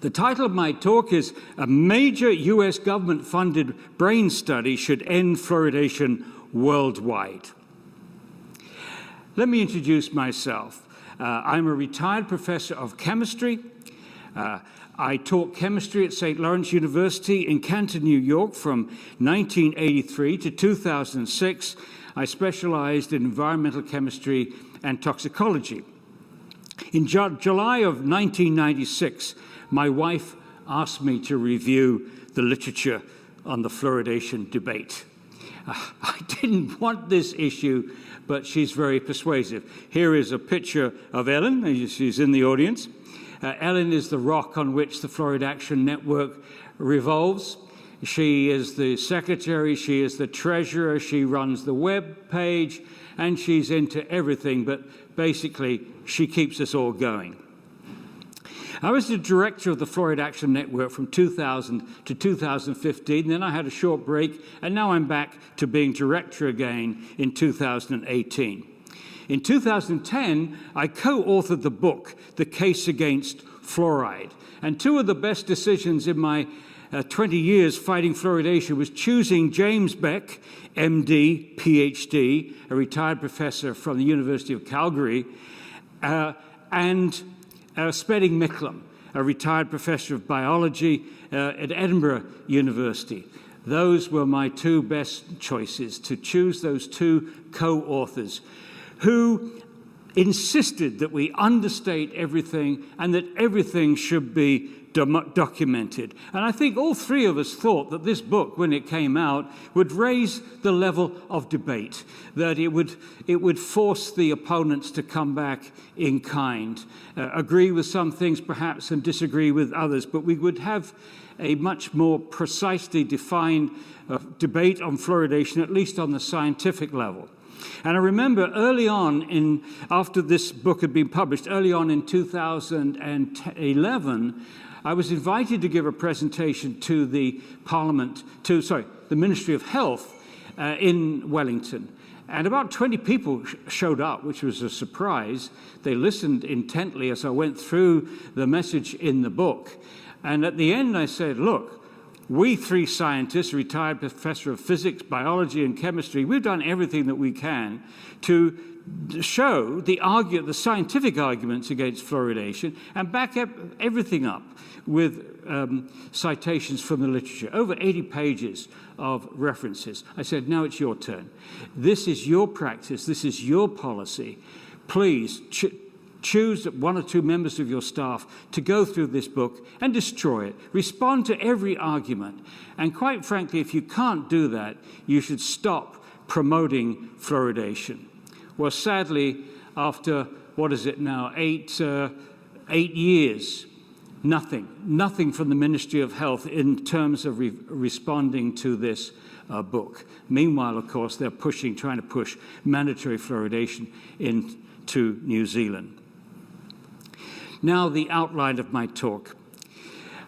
The title of my talk is "A Major U.S. Government-Funded Brain Study Should End Fluoridation Worldwide." Let me introduce myself. I'm a retired professor of chemistry. I taught chemistry at St. Lawrence University in Canton, New York from 1983 to 2006. I specialized in environmental chemistry and toxicology. In July of 1996, my wife asked me to review the literature on the fluoridation debate. I didn't want this issue, but she's very persuasive. Here is a picture of Ellen. She's in the audience. Ellen is the rock on which the Fluoride Action Network revolves. She is the secretary, she is the treasurer, she runs the web page, and she's into everything, but basically she keeps us all going. I was the director of the Fluoride Action Network from 2000 to 2015, then I had a short break, and now I'm back to being director again in 2018. In 2010, I co-authored the book, The Case Against Fluoride, and two of the best decisions in my 20 years fighting fluoridation was choosing James Beck, MD, PhD, a retired professor from the University of Calgary, and Spedding Micklem, a retired professor of biology at Edinburgh University. Those were my two best choices, to choose those two co-authors who insisted that we understate everything and that everything should be documented. And I think all three of us thought that this book, when it came out, would raise the level of debate, that it would force the opponents to come back in kind, agree with some things perhaps and disagree with others, but we would have a much more precisely defined debate on fluoridation, at least on the scientific level. And I remember early on, after this book had been published, early on in 2011, I was invited to give a presentation to the the Ministry of Health in Wellington. And about 20 people showed up, which was a surprise. They listened intently as I went through the message in the book. And at the end, I said, look, we three scientists, retired professor of physics, biology, and chemistry, we've done everything that we can to show the scientific arguments against fluoridation and back everything up with citations from the literature, over 80 pages of references. I said, now it's your turn. This is your practice. This is your policy. Please choose one or two members of your staff to go through this book and destroy it. Respond to every argument. And quite frankly, if you can't do that, you should stop promoting fluoridation. Well, sadly, after, what is it now, 8 years, nothing from the Ministry of Health in terms of responding to this book. Meanwhile, of course, they're trying to push mandatory fluoridation into New Zealand. Now, the outline of my talk.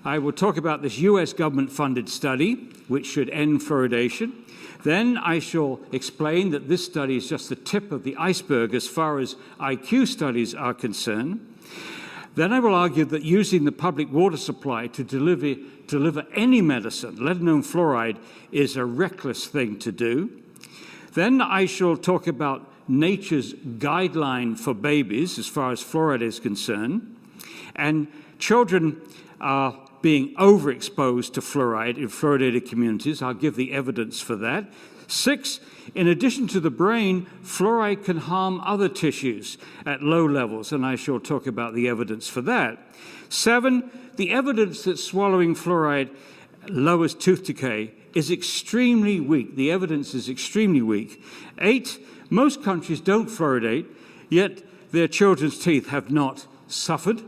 I will talk about this US government-funded study, which should end fluoridation. Then I shall explain that this study is just the tip of the iceberg as far as IQ studies are concerned. Then I will argue that using the public water supply to deliver any medicine, let alone fluoride, is a reckless thing to do. Then I shall talk about nature's guideline for babies as far as fluoride is concerned. And children are being overexposed to fluoride in fluoridated communities. I'll give the evidence for that. 6, in addition to the brain, fluoride can harm other tissues at low levels, and I shall talk about the evidence for that. 7, the evidence that swallowing fluoride lowers tooth decay is extremely weak. The evidence is extremely weak. 8, most countries don't fluoridate, yet their children's teeth have not suffered.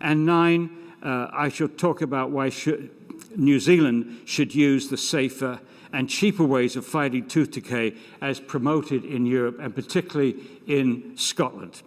And 9, I shall talk about why New Zealand should use the safer and cheaper ways of fighting tooth decay as promoted in Europe and particularly in Scotland.